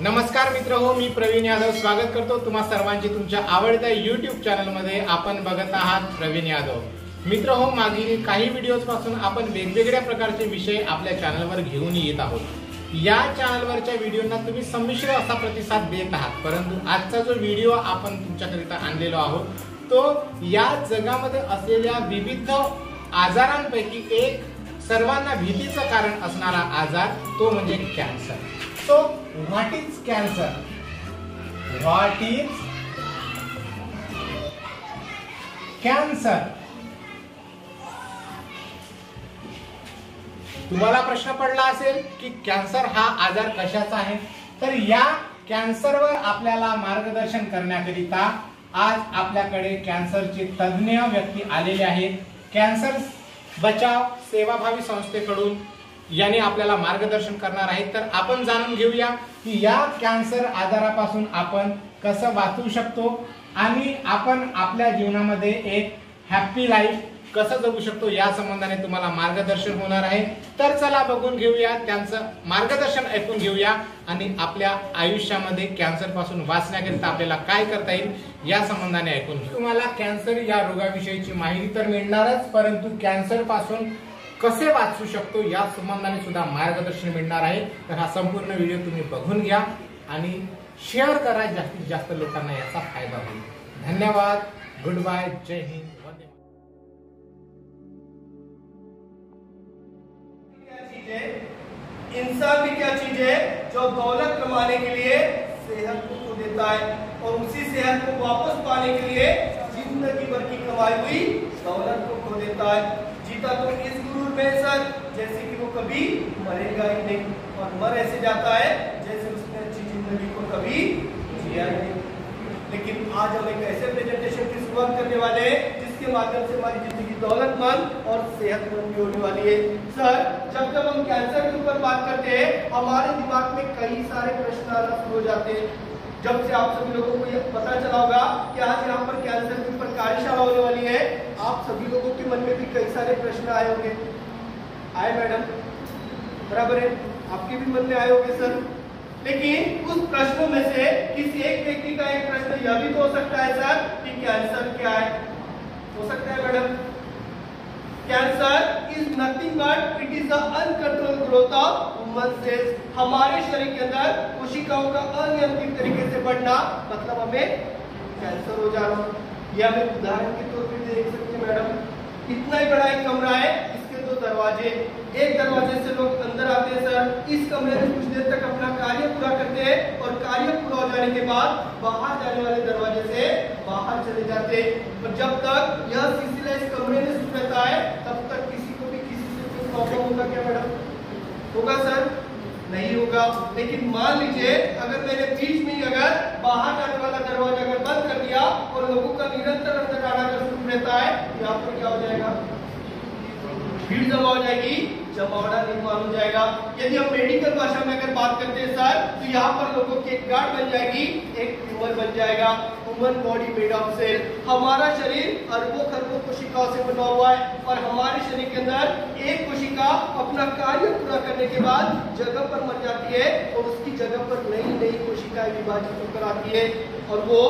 नमस्कार मित्र हो, मी प्रवीण यादव स्वागत करतो तुम्हा सर्वांचे तुमच्या आवडत्या YouTube चॅनल मध्ये। आपण बघत आहात प्रवीण यादव। मित्र हो, मागील काही व्हिडिओज पासून आपण वेगवेगळ्या प्रकारचे विषय आपल्या चॅनलवर घेऊन येत आहोत। या चॅनलवरच्या व्हिडिओंना तुम्ही संमिश्र असा प्रतिसाद देत आहात, परंतु आजचा जो व्हिडिओ आपण तुमच्याकरिता आणलेलो आहोत तो या जगामध्ये असलेल्या विविध आजारांपैकी एक सर्वांना भीतीचं कारण असणारा आजार तो म्हणजे cancer. So, what is cancer? What is cancer? तुम्हाला प्रश्न पडला असेल की कॅन्सर हा आजार कशाचा आहे, तर या कॅन्सरवर आपल्याला मार्गदर्शन करण्याकरिता आज आपल्याकडे कॅन्सरचे तज्ञ व्यक्ती आलेले आहेत। कॅन्सर बचाव सेवाभावी संस्थेकडून याने आपल्याला मार्गदर्शन करणार आहेत। तर आपण जाणून घेऊया की या कॅन्सर आजारापासून आपण कसं वाचू शकतो आणि आपण आपल्या जीवनामध्ये एक हॅपी लाईफ कसं जगू शकतो या संबंधाने तुम्हाला मार्गदर्शन होणार आहे। तर चला बघून घेऊया, त्यांचं मार्गदर्शन ऐकून घेऊया आणि आपल्या आयुष्यामध्ये कॅन्सर पासून वाचण्याकरिता आपल्याला काय करता येईल या संबंधाने ऐकून घेऊ। तुम्हाला कॅन्सर या रोगाविषयीची माहिती तर मिळणारच, परंतु कॅन्सर पासून कसे वाचू शकतो या संबंधाने सुद्धा मार्गदर्शन मिळणार आहे। तर हा संपूर्ण व्हिडिओ तुम्ही बघून घ्या आणि शेअर करा, जास्तीत जास्त लोकांना याचा फायदा होईल। धन्यवाद, गुड बाय, जय हिंद, वंदे मातरम। इंसान भी क्या चीज है जो दौलत कमाने के लिए सेहत को खो देता है और उसी सेहत को वापस पाने के लिए जिंदगी भर की कमाई हुई दौलत को खो देता है। जीता तो इस गुरूर में सर जैसे कि वो कभी मरेगा ही नहीं, और मर ऐसे जाता है जैसे उसने अच्छी जिंदगी को कभी जिया ही नहीं। लेकिन आज हम एक ऐसे प्रेजेंटेशन की शुरुआत करने वाले हैं जिसके माध्यम से हमारी जिंदगी दौलतमंद और सेहतमंद भी होने वाली है। सर, जब हम कैंसर के ऊपर बात करते हैं हमारे दिमाग में कई सारे प्रश्न आना शुरू हो जाते हैं। जब से आप सभी लोगों को यह पता चला होगा कि आज यहाँ पर कैंसर के ऊपर कार्यशाला होने वाली है, आप सभी लोगों के मन में भी कई सारे प्रश्न आए होंगे। आए मैडम? बराबर है, आपके भी मन में आए होंगे सर। लेकिन उस प्रश्नों में से किसी एक व्यक्ति का एक प्रश्न यह भी तो हो सकता है सर कि कैंसर क्या है। हो सकता है madam? Cancer is nothing but it is the uncontrolled growth of human cells. हमारे शरीर के अंदर कोशिकाओं का अनियंत्रित तरीके से बढ़ना, मतलब हमें कैंसर हो जाना। यह हमें उदाहरण के तौर पर देख सकते हैं मैडम, इतना ही बड़ा एक कमरा है, इसके दो दरवाजे, एक दरवाजे से लोग अंदर आते हैं सर, इस कमरे में कुछ देर तक अपना कार्य पूरा करते हैं और कार्य पूरा हो जाने के बाद बाहर जाने वाले दरवाजे से बाहर चले जाते हैं। और जब तक यह सिलसिला इस कमरे में शुरू रहता है तब तक किसी को भी किसी से कोई प्रॉब्लम होगा क्या मैडम? होगा सर? नहीं होगा। लेकिन मान लीजिए अगर मैंने बीच में ही अगर बाहर जाने वाला दरवाजा अगर बंद कर दिया और लोगों का निरंतर अंदर आना अगर शुरू रहता है, यहाँ पर क्या हो जाएगा? भीड़ जमा हो जाएगी, जमावड़ा निर्माण हो जाएगा। यदि हम मेडिकल भाषा में अगर बात करते हैं सर, तो यहाँ पर लोगों की एक गांठ बन जाएगी, एक ट्यूमर बन जाएगा। Human body made of cell. हमारा शरीर अरबों खरबों कोशिकाओं से बना हुआ है और हमारे शरीर के अंदर एक कोशिका अपना कार्य पूरा करने के बाद जगह पर मर जाती है और उसकी जगह पर नई नई कोशिकाएं विभाजित होकर आती है और वो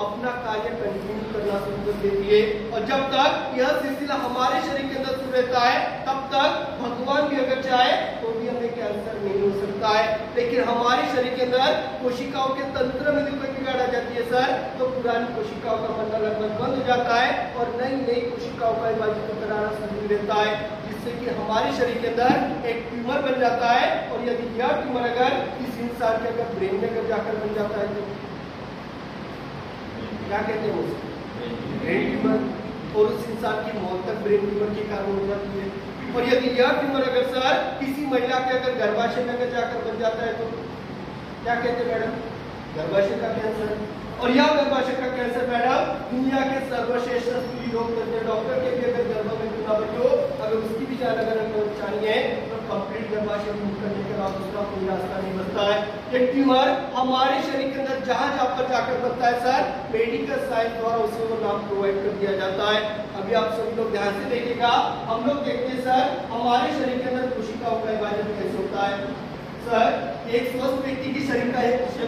अपना कार्य कंटिन्यू करना शुरू कर देती है। और जब तक यह सिलसिला हमारे शरीर के अंदर शुरू रहता है तब तक भगवान भी अगर चाहे तो भी हमें कैंसर नहीं हो सकता है। लेकिन हमारे शरीर के अंदर कोशिकाओं के तंत्र में जो कोई बिगाड़ आ जाती है सर, तो पुरानी कोशिकाओं का बनना लगभग बंद हो जाता है और नई नई कोशिकाओं का विभाजित होकर आना शुरू रहता है, जिससे कि हमारे शरीर के अंदर एक ट्यूमर बन जाता है। और यदि यह ट्यूमर अगर इस इंसान के अगर ब्रेन में अगर जाकर बन जाता है तो क्या कहते हैं उसे? Brain tumour. और उस इंसान की मौत तक ब्रेन ट्यूमर के कारण हो जाती है। और यदि यह ट्यूमर अगर सर किसी महिला के अगर गर्भाशय में अगर जाकर बन जाता है तो क्या कहते हैं मैडम? गर्भाशय का कैंसर। और यह गर्भाशय का कैंसर मैडम दुनिया के सर्वश्रेष्ठ स्त्री रोग तज्ञ डॉक्टर के भी अगर गर्भ में ना बचो, अगर उसकी भी जान अगर चाहिए तो कंप्लीट गर्भाशय रिमूव करने के बाद उसका कोई रास्ता नहीं बचता है। ये ट्यूमर हमारे शरीर के अंदर जहां जहां पर जाकर बनता है सर, मेडिकल साइंस द्वारा उसे वो नाम प्रोवाइड कर दिया जाता है। अभी आप सभी लोग ध्यान से देखिएगा, हम लोग देखते हैं सर हमारे शरीर के अंदर कोशिकाओं का विभाजन होता है। सर एक स्वस्थ व्यक्ति की शरीर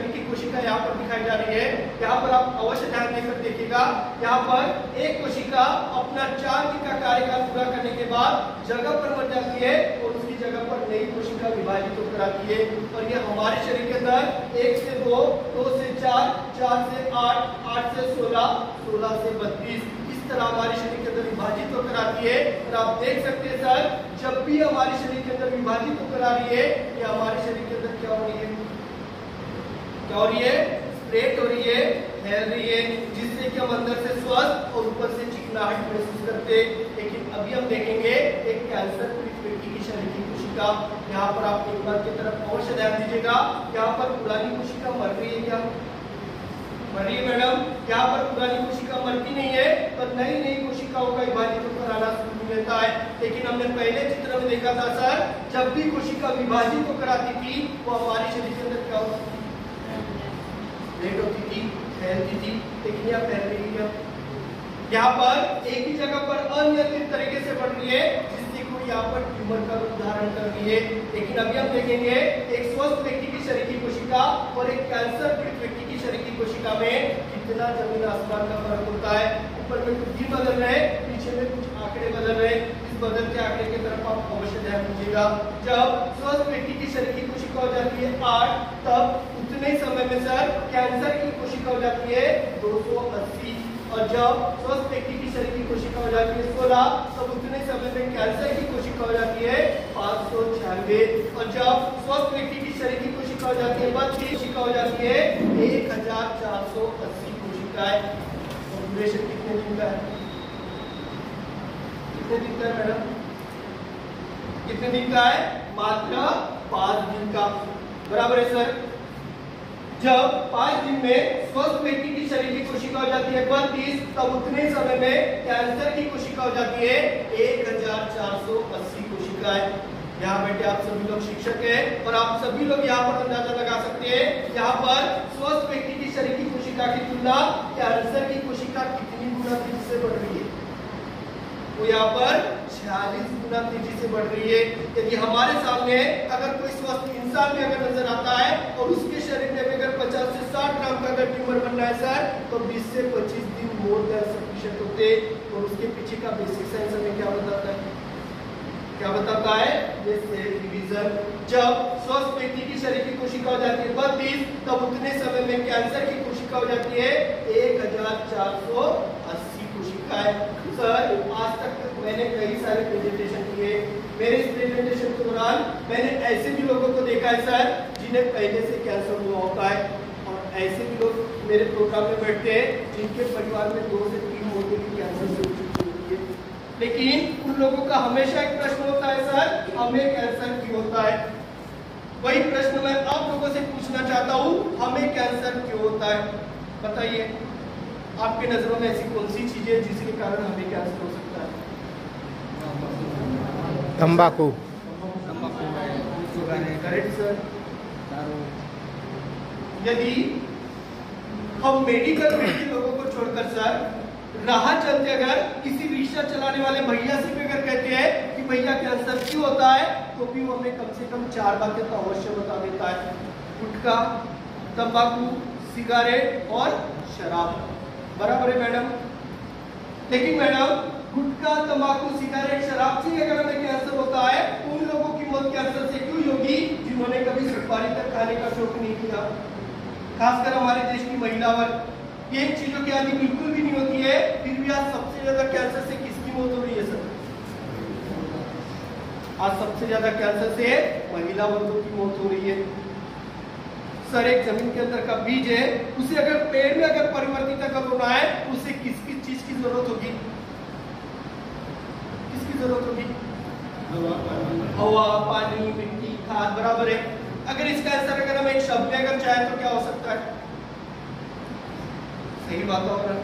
की कोशिका यहाँ पर दिखाई जा रही है। यहाँ पर आप अवश्य ध्यान देकर देखिएगा, यहाँ पर एक कोशिका अपना 4 दिन का कार्यकाल पूरा करने के बाद जगह पर मर जाती है और उसकी जगह पर नई कोशिका विभाजित होकर आती है। और ये हमारे शरीर के अंदर 1 से 2, 2 से 4, 4 से 8, 8 से 16, 16 से 32 तरह हमारे शरीर के अंदर विभाजित होकर आती है। और आप देख सकते हैं सर, जब भी हमारे शरीर के अंदर विभाजित होकर आ रही है, ये हमारे शरीर के अंदर क्या हो रही है, क्या हो रही है, स्प्रेड हो रही है, फैल रही है, जिससे कि हम अंदर से स्वस्थ और ऊपर से चिकनाहट महसूस करते हैं। लेकिन अभी हम देखेंगे एक कैंसर पीड़ित व्यक्ति की शरीर की कोशिका। यहाँ पर आप एक बार की तरफ अवश्य ध्यान दीजिएगा, यहाँ पर पुरानी कोशिका मर रही है क्या, मर रही है मैडम? यहाँ पर पुरानी कोशिका मरती नहीं है, पर नई नई कोशिकाओं का विभाजित होकर आना शुरू रहता है। लेकिन हमने पहले चित्र में देखा था सर, जब भी कोशिका विभाजित होकर आती थी वो हमारे शरीर के अंदर क्या होती थी, होती थी, फैलती थी। लेकिन यह फैल रही है, यहाँ पर एक ही जगह पर अनियंत्रित तरीके से बढ़ रही है, जिससे कोई यहाँ पर ट्यूमर का रूप धारण कर रही है। लेकिन अभी हम देखेंगे एक स्वस्थ व्यक्ति की शरीर की कोशिका और एक कैंसर पीड़ित व्यक्ति की शरीर की कोशिका में कितना जमीन आसमान का फर्क होता है। ऊपर में कुछ भी बदल रहे, पीछे में कुछ आंकड़े बदल रहे। इस बदलते आंकड़े की तरफ आप अवश्य ध्यान दीजिएगा। जब स्वस्थ व्यक्ति की शरीर की कोशिका हो जाती है 8, तब उतने समय में सर कैंसर की कोशिका हो जाती है 280। और जब स्वस्थ व्यक्ति की शरीर की कोशिका हो जाती है 16, तब उतने समय में कैंसर की कोशिका हो जाती है 596। और जब स्वस्थ व्यक्ति की शरीर की कोशिका हो जाती है 32, कोशिका हो जाती है 1480 कोशिकाएं। ड्यूरेशन कितने दिन का है, कितने दिन का है मैडम, कितने दिन का है, मात्र 5 दिन का, बराबर है सर। जब 5 दिन में स्वस्थ व्यक्ति की शरीर की कोशिका हो जाती है 32, तब उतने समय में कैंसर की कोशिका हो जाती है 1480 कोशिकाएं। यहाँ बैठे आप सभी लोग शिक्षक हैं और आप सभी लोग यहाँ पर अंदाजा लगा सकते हैं, यहाँ पर स्वस्थ व्यक्ति की शरीर की कोशिका की तुलना कैंसर की कोशिका कितनी गुना तेजी से बढ़ रही है, वो यहाँ पर 46 गुना तेजी से बढ़ रही है। यदि हमारे सामने अगर कोई स्वस्थ इंसान भी अगर नजर आता है और उसके शरीर में अगर 50 से 60 ग्राम का अगर ट्यूमर बनना है सर, तो 20 से 25 दिन मोर देन सफिशिएंट होते। और उसके पीछे का बेसिक साइंस हमें क्या बताता है, क्या बताता है, ये सेल डिवीजन। जब स्वस्थ व्यक्ति की शरीर की कोशिका हो जाती है 32, तब उतने समय में कैंसर की कोशिका हो जाती है 1480 कोशिकाएं। सर आज तक मैंने कई सारे प्रेजेंटेशन किए, मेरे इस प्रेजेंटेशन के दौरान मैंने ऐसे भी लोगों को देखा है सर जिन्हें पहले से कैंसर हुआ होता है, और ऐसे भी लोग मेरे प्रोग्राम में बैठते हैं जिनके परिवार में 2 से 3 मोटे की कैंसर से होती है। लेकिन उन लोगों का हमेशा एक प्रश्न होता है सर, हमें कैंसर क्यों होता है। वही प्रश्न मैं आप लोगों से पूछना चाहता हूँ, हमें कैंसर क्यों होता है, बताइए। आपके नजरों में ऐसी कौन सी चीजें जिसके कारण हमें कैंसर हो सकता है? तंबाकू, करेक्ट सर। यदि हम मेडिकल में के लोगों को छोड़कर सर राह चलते अगर किसी रिक्शा चलाने वाले भैया से भी अगर कहते हैं कि भैया कैंसर क्यों होता है, तो भी वो हमें कम से कम 4 बातें तो अवश्य बता देता है। गुटखा, तंबाकू, सिगारेट और शराब, बराबर है मैडम। लेकिन मैडम गुटखा, तंबाकू, सिगारेट, शराब से अगर हमें कैंसर होता है, उन लोगों की मौत कैंसर से क्यों होगी जिन्होंने कभी सुपारी तक खाने का शौक नहीं किया। खासकर हमारे देश की महिला वर्ग ये चीजों की आदि बिल्कुल भी नहीं होती है, फिर भी आज सबसे ज्यादा कैंसर से किसकी मौत हो रही है सर? आज सबसे ज्यादा कैंसर से महिला वर्गों की मौत हो रही है। सर एक जमीन के अंदर का बीज है, उसे अगर पेड़ में अगर परिवर्तित अगर होना है, उसे किस किस चीज की जरूरत होगी, किसकी जरूरत होगी? हवा, पानी, मिट्टी, खाद, बराबर है। अगर इसका आंसर अगर हम एक शब्द में अगर चाहे तो क्या हो सकता है? सही वातावरण।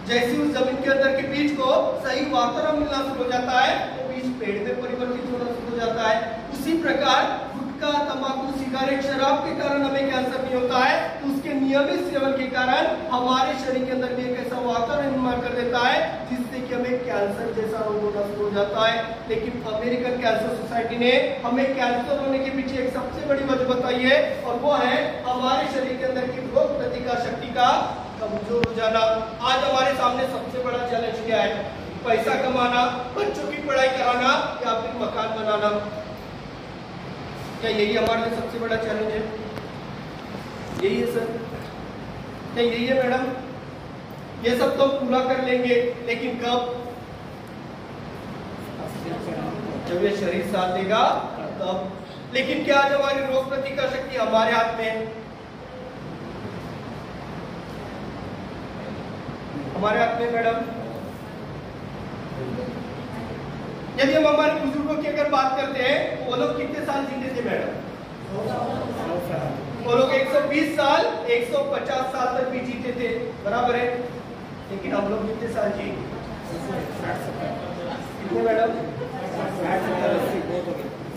जैसे उस जमीन के अंदर के बीज को सही वातावरण मिलना शुरू हो जाता है, तो बीज पेड़ में परिवर्तित होना शुरू हो जाता है। उसी प्रकार गुटखा, तंबाकू, सिगारेट, शराब के कारण हमें कैंसर नहीं होता है, तो उसके नियमित सेवन के कारण हमारे शरीर के अंदर भी एक ऐसा वातावरण निर्माण कर देता है जिससे कि हमें कैंसर जैसा रोग होना शुरू हो जाता है। लेकिन अमेरिकन कैंसर सोसाइटी ने हमें कैंसर होने के पीछे एक सबसे बड़ी वजह बताई है, और वो है हमारे शरीर के अंदर की रोग प्रतिकार शक्ति का कमजोर हो जाना। आज हमारे सामने सबसे बड़ा चैलेंज क्या है? पैसा कमाना, बच्चों की पढ़ाई कराना, या फिर मकान बनाना। क्या यही हमारे लिए सबसे बड़ा चैलेंज है? यही है सर? क्या यही है मैडम? ये सब तो पूरा कर लेंगे, लेकिन कब? जब ये शरीर साथ देगा तब। लेकिन क्या आज हमारी रोग प्रतिकार शक्ति हमारे हाथ में है? हमारे हाथ में मैडम? यदि हम हमारे बुजुर्गों की अगर बात करते हैं, वो लोग कितने साल जीते थे मैडम? वो लोग 120 साल 150 साल तक भी जीते थे, बराबर है। लेकिन हम लोग कितने साल जिएंगे? कितने मैडम?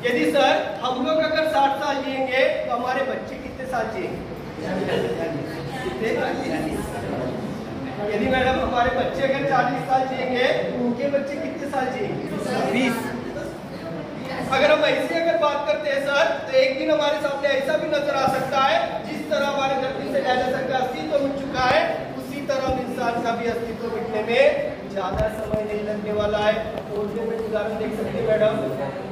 यदि सर हम लोग अगर 60 साल जिएंगे तो हमारे बच्चे कितने साल जिएंगे? यदि मैडम हमारे बच्चे अगर 40 साल जिएंगे तो उनके बच्चे कितने साल जिएंगे? 20। अगर हम ऐसे अगर बात करते हैं सर, तो एक दिन हमारे सामने ऐसा भी नजर आ सकता है, जिस तरह हमारे धरती से डायनासोर का अस्तित्व मिट चुका है, उसी तरह इंसान का भी अस्तित्व मिटने में ज्यादा समय नहीं लगने वाला है। तो उसमें मैं उदाहरण देख सकते हैं मैडम,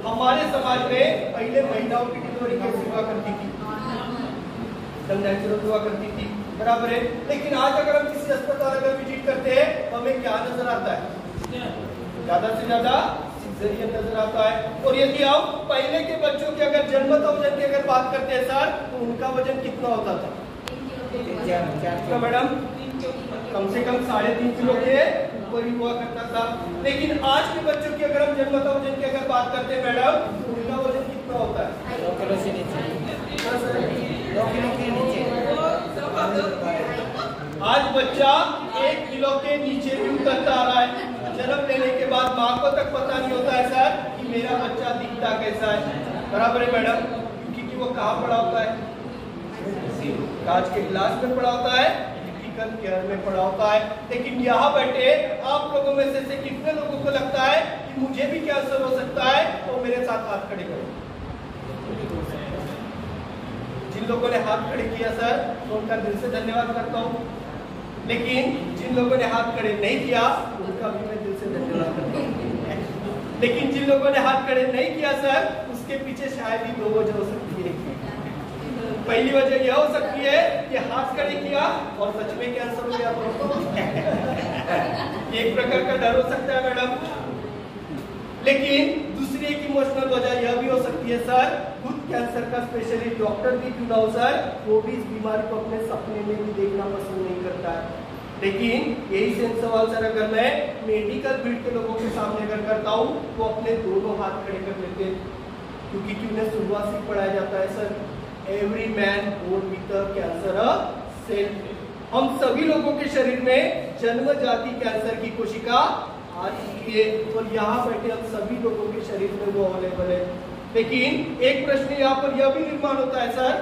हमारे समाज में पहले महिलाओं की डिलीवरी कैसे हुआ करती थी? नेचुरल हुआ करती थी, बराबर है। लेकिन आज अगर हम किसी अस्पताल अगर विजिट करते हैं तो हमें क्या नजर आता है? ज्यादा से ज्यादा सिजेरियन नजर आता है। और यदि हम पहले के बच्चों के अगर जन्मत वजन की अगर बात करते हैं सर, तो उनका वजन कितना होता था? क्या मैडम? कम से कम 3.5 किलो के ऊपर ही हुआ करता था। लेकिन आज के बच्चों की अगर हम जन्मत वजन की अगर बात करते हैं मैडम, तो उनका वजन कितना होता है? 2 किलो से नीचे। 2 किलो के नीचे। आज बच्चा 1 किलो के नीचे भी उतरता आ रहा है। जन्म लेने के बाद माँ को तक पता नहीं होता है सर कि मेरा बच्चा दिखता कैसा है, बराबर है मैडम? क्योंकि वो कहाँ पड़ा होता है? कांच के गिलास में पड़ा होता है, क्रिटिकल केयर में पड़ा होता है। लेकिन यहाँ बैठे आप लोगों में से कितने लोगों को लगता है कि मुझे भी कैंसर हो सकता है? तो मेरे साथ हाथ खड़े करो। जिन लोगों ने हाथ खड़े किया सर, तो उनका दिल से धन्यवाद करता हूँ। लेकिन जिन लोगों ने हाथ खड़े नहीं किया, उनका भी मैं दिल से धन्यवाद करता हूँ। लेकिन जिन लोगों ने हाथ खड़े नहीं किया सर, उसके पीछे शायद ही 2 वजह हो सकती है। पहली वजह यह हो सकती है कि हाथ खड़े किया और सच में कैंसर हो गया तो एक प्रकार का डर हो सकता है मैडम। लेकिन दूसरी एक इमोशनल वजह यह भी हो सकती है सर, खुद कैंसर का स्पेशलिस्ट डॉक्टर भी क्यों ना हो सर, वो भी इस बीमारी को अपने सपने में भी देखना पसंद नहीं करता है। लेकिन यही सेम सवाल सर अगर मैं मेडिकल फील्ड के लोगों के सामने अगर करता हूँ, तो अपने दोनों हाथ खड़े कर लेते हैं। क्योंकि उन्हें शुरुआत से पढ़ाया जाता है sir, every man born with cancer cell. हम सभी लोगों के शरीर में जन्म जाति कैंसर की कोशिका आ चुकी है, और यहाँ बैठे हम सभी लोगों के शरीर में वो अवेलेबल है। लेकिन एक प्रश्न यहाँ पर यह भी निर्माण होता है सर,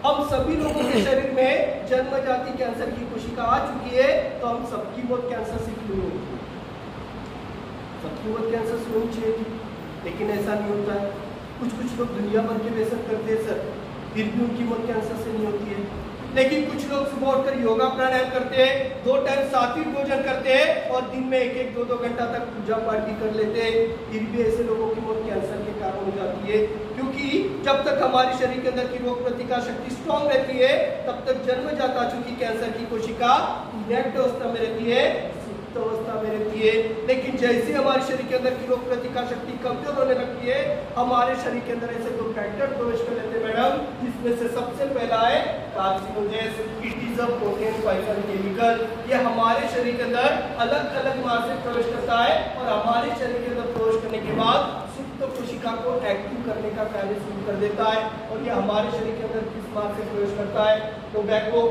हम सभी लोगों के शरीर में जन्म जाति कैंसर की कोशिका आ चुकी है, तो हम सबकी मौत कैंसर से क्यों होती है? सबकी मौत कैंसर से होनी चाहिए थी, लेकिन ऐसा नहीं होता है। कुछ लोग दुनिया भर के व्यसन करते हैं सर, फिर भी उनकी मौत कैंसर से नहीं होती है। लेकिन कुछ लोग सुबह उठकर योगा प्राणायाम करते हैं, 2 टाइम सात्विक भोजन करते हैं, और दिन में 1-1, 2-2 घंटा तक पूजा पाठ भी कर लेते हैं, फिर भी ऐसे लोगों की मौत कैंसर के कारण हो जाती है। क्योंकि जब तक हमारे शरीर के अंदर की रोग प्रतिकार शक्ति स्ट्रॉन्ग रहती है, तब तक जन्म जाता चुकी कैंसर की कोशिका इनएक्ट अवस्था में रहती है, सुप्त अवस्था में रहती है। लेकिन जैसे हमारे शरीर के अंदर की रोग प्रतिकार शक्ति कमजोर होने लगती है, हमारे शरीर के अंदर ऐसे 2 फैक्टर प्रवेश कर लेते हैं मैडम, जिसमें से सबसे पहला है carcinogens. It is a potent poison chemical. ये हमारे शरीर के अंदर अलग अलग मार्ग से प्रवेश करता है, और हमारे शरीर के अंदर प्रवेश करने के बाद सुप्त कोशिका को एक्टिव करने का कार्य शुरू कर देता है। और ये हमारे शरीर के अंदर किस मार्ग से प्रवेश करता है? तो बैको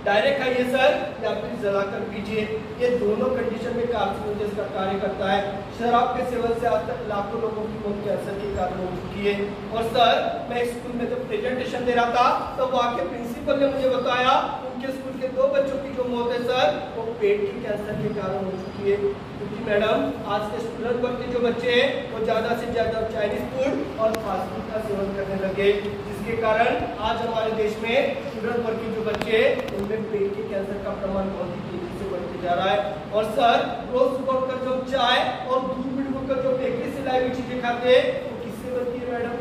डायरेक्ट खाइए सर, या फिर जलाकर पीजिए। ये दोनों कंडीशन में कार्सिनोजेंस का कार्य करता है। शराब के सेवन से आज तक लाखों लोगों की मौत कैंसर के कारण हो चुकी है। और सर मैं स्कूल में जब प्रेजेंटेशन दे रहा था, तो वहाँ के प्रिंसिपल ने मुझे बताया उनके स्कूल के 2 बच्चों की जो मौत है सर, वो पेट के कैंसर के कारण हो चुकी है। क्योंकि कि मैडम आज के स्टूडेंट वर्ग के जो बच्चे हैं वो ज्यादा से ज्यादा चाइनीज फूड और फास्ट फूड का सेवन करने लगे, जिसके कारण आज हमारे देश में स्टूडेंट वर्ग के जो बच्चे हैं उनमें पेट के कैंसर का प्रमाण बहुत ही तेजी से बढ़ते जा रहा है। और सर रोज सुबह उठकर जो चाय और दूध में डुबोकर जो बेकरी से लाई हुई चीजें खाते हैं वो किससे बनती है मैडम?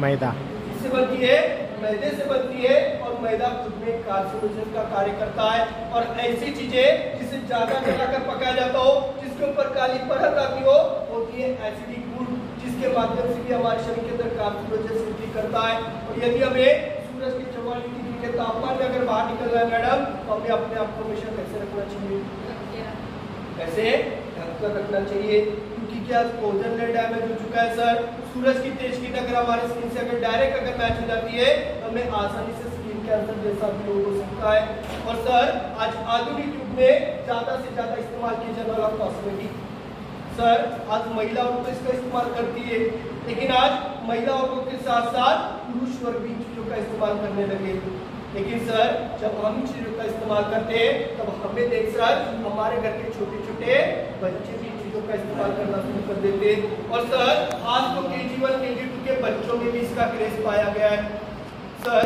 मैदा। किससे बनती है? मैदे से बनती है। और मैदा खुद में कार्सिनोजन का कार्य करता है। और ऐसी चीजें जिसे ज्यादा जलाकर पकाया जाता हो, जिसके ऊपर काली परत आती हो, होती है एसिडिक फूड, जिसके माध्यम से भी हमारे शरीर के अंदर कार्सिनोजन सृष्टि करता है। और यदि हमें सूरज की 44 डिग्री के तापमान में अगर बाहर निकल रहा है मैडम, तो हमें अपने आप को हमेशा कैसे रखना चाहिए? कैसे ढककर रखना चाहिए, क्योंकि क्या ओजोन लेयर डैमेज हो चुका है सर। सूरज की तेज किरण अगर हमारे स्किन से अगर डायरेक्ट अगर मैच हो जाती है तो हमें आसानी से स्किन कैंसर जैसा भी रोग हो सकता है। और सर आज आधुनिक युग में ज्यादा से ज्यादा इस्तेमाल किया जाने वाला कॉस्मेटिक, सर आज महिलाओं तो इसका इस्तेमाल करती है, लेकिन आज महिलाओं के साथ साथ पुरुष वर्ग भी चीजों का इस्तेमाल करने लगे। लेकिन सर जब हम इन चीजों का इस्तेमाल करते हैं तब हमें देख सर हमारे घर के छोटे छोटे बच्चे भी चीजों का इस्तेमाल करना शुरू कर देते हैं। और सर आज तो KG1 KG2 के बच्चों में भी इसका क्रेज पाया गया है। सर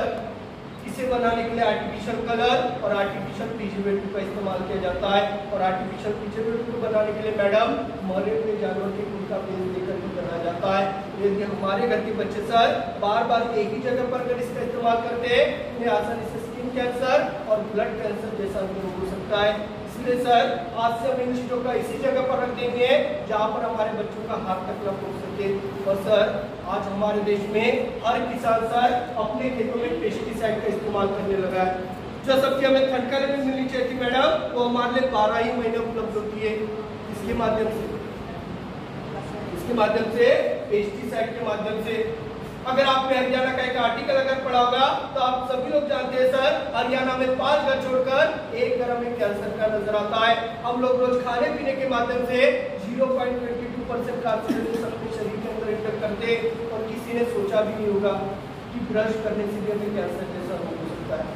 इसे बनाने के लिए आर्टिफिशियल कलर और आर्टिफिशियल प्रिजर्वेटिव का इस्तेमाल किया जाता है। और आर्टिफिशियल प्रिजर्वेटिव को बनाने के लिए मैडम मरे हुए जानवर के खून का पेस्ट देकर भी बनाया जाता है। यदि हमारे घर के बच्चे सर बार बार एक ही जगह पर अगर इसका इस्तेमाल करते हैं, उन्हें आसानी से स्किन कैंसर और ब्लड कैंसर जैसा भी रोग हो सकता है। इसलिए सर आज से हम इन चीजों का इसी जगह पर रख देंगे जहाँ पर हमारे बच्चों का हाथ तक न पहुँच सके। और सर आज हमारे देश में हर किसान सर अपने खेतों में पेस्टिसाइड का इस्तेमाल करने लगा है। जो सब्जी हमें ठंड काल में मिलनी चाहिए थी मैडम, वो हमारे लिए 12 ही महीने उपलब्ध होती है। इसके माध्यम से पेस्टिसाइड के माध्यम से। अगर आपने हरियाणा का एक आर्टिकल अगर पढ़ा होगा तो आप सभी लोग जानते हैं सर हरियाणा में 5 घर छोड़कर 1 घर में कैंसर का नजर आता है। हम लोग रोज खाने पीने के माध्यम से 0.22% कार्सिनोजन अपने शरीर के अंदर इंटर करते, और किसी ने सोचा भी नहीं होगा कि ब्रश करने से भी हमें कैंसर जैसा रोग हो सकता है।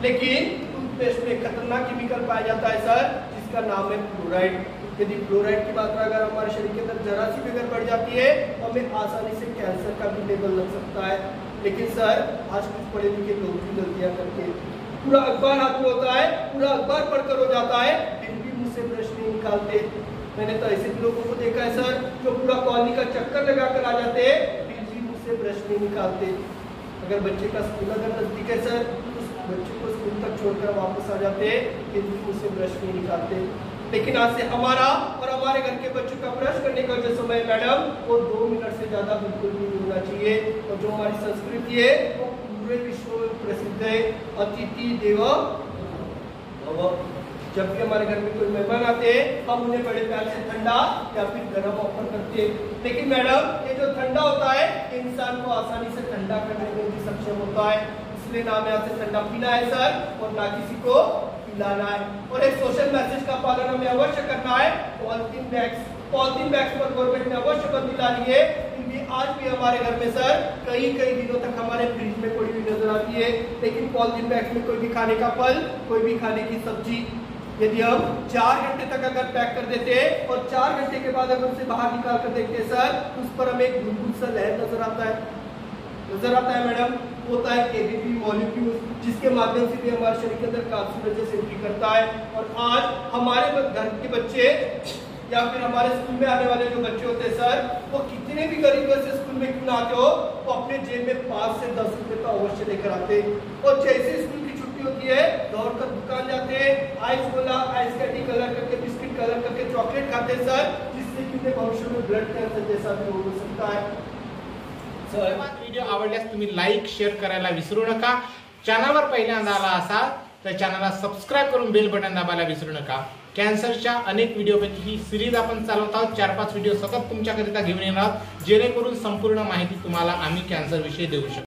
लेकिन टूथपेस्ट में खतरनाक केमिकल पाया जाता है सर, जिसका नाम है फ्लोराइड। यदि फ्लोराइड की मात्रा अगर हमारे शरीर के अंदर जरा सी भी अगर बढ़ जाती है तो हमें आसानी से कैंसर का भी लेवल लग सकता है। लेकिन सर आज कुछ पढ़े लिखे लोग भी गलतियां करके पूरा अखबार हाथ में होता है, पूरा अखबार पढ़कर हो जाता है, फिर भी मुझसे ब्रश नहीं निकालते। मैंने तो ऐसे भी लोगों को देखा है सर जो पूरा कॉलोनी का चक्कर लगाकर आ जाते हैं, फिर भी मुझसे ब्रश नहीं निकालते। अगर बच्चे का स्कूल अगर नजदीक है सर, उस बच्चे को स्कूल तक छोड़कर वापस आ जाते हैं, फिर भी मुझसे ब्रश नहीं निकालते। लेकिन आज से हमारा और हमारे घर के बच्चों का ब्रश करने का जो समय है मैडम, वो 2 मिनट से ज्यादा बिल्कुल भी नहीं होना चाहिए। और जो हमारी संस्कृति है वो पूरे विश्व में प्रसिद्ध है, अतिथि देवो भव। जब भी हमारे घर में कोई मेहमान आते हैं हम उन्हें बड़े प्यार से ठंडा या फिर गर्म ऑफर करते हैं। लेकिन मैडम ये जो ठंडा होता है इंसान को आसानी से ठंडा करने में भी सक्षम होता है, इसलिए ना हमें यहाँ से ठंडा पीना है सर और ना किसी को पिलाना है। और एक सोशल मैसेज का पालन हमें अवश्य करना है। पॉलिथीन बैग्स पर गवर्नमेंट ने अवश्य बंदी डाली है, क्योंकि आज भी हमारे घर में सर कई दिनों तक हमारे फ्रिज में पड़ी हुई नजर आती है। लेकिन पॉलिथीन बैग्स में कोई भी खाने का फल, कोई भी खाने की सब्जी यदि हम 4 घंटे तक अगर पैक कर देते हैं और 4 घंटे के बाद अगर उसे बाहर निकाल कर देखते हैं सर, उस पर हमें एक बुलबुल सा लहर नजर आता है मैडम, होता है ABP मॉलिक्यूल, जिसके माध्यम से भी हमारे शरीर के अंदर कार्सिनोजन एंट्री करता है। और आज हमारे घर के बच्चे या फिर हमारे स्कूल में आने वाले जो बच्चे होते हैं सर, वो कितने भी गरीब से स्कूल में क्यों ना आते हो, वो अपने जेब में 5 से 10 रुपए तो अवश्य लेकर आते हैं। और जैसे स्कूल की छुट्टी होती है दौड़कर दुकान जाते हैं, आइस गोला, आइस कैंडी कलर करके, बिस्किट कलर करके चॉकलेट खाते हैं सर, जिससे कि उन्हें भविष्य में ब्लड कैंसर जैसा भी रोग हो सकता है। व्हिडिओ आवडल्यास तुम्ही लाईक शेअर करायला विसरू नका। चॅनलवर पहिल्यांदा आला असाल तर चॅनलला सबस्क्राईब करून बेल बटन दाबायला विसरू नका। कॅन्सरच्या अनेक व्हिडिओपैकी ही सिरीज आपण चालवत आहोत। 4-5 व्हिडिओ सतत तुमच्याकरिता घेऊन येणार आहोत, जेणेकरून संपूर्ण माहिती तुम्हाला आम्ही कॅन्सर विषयी देऊ शकतो।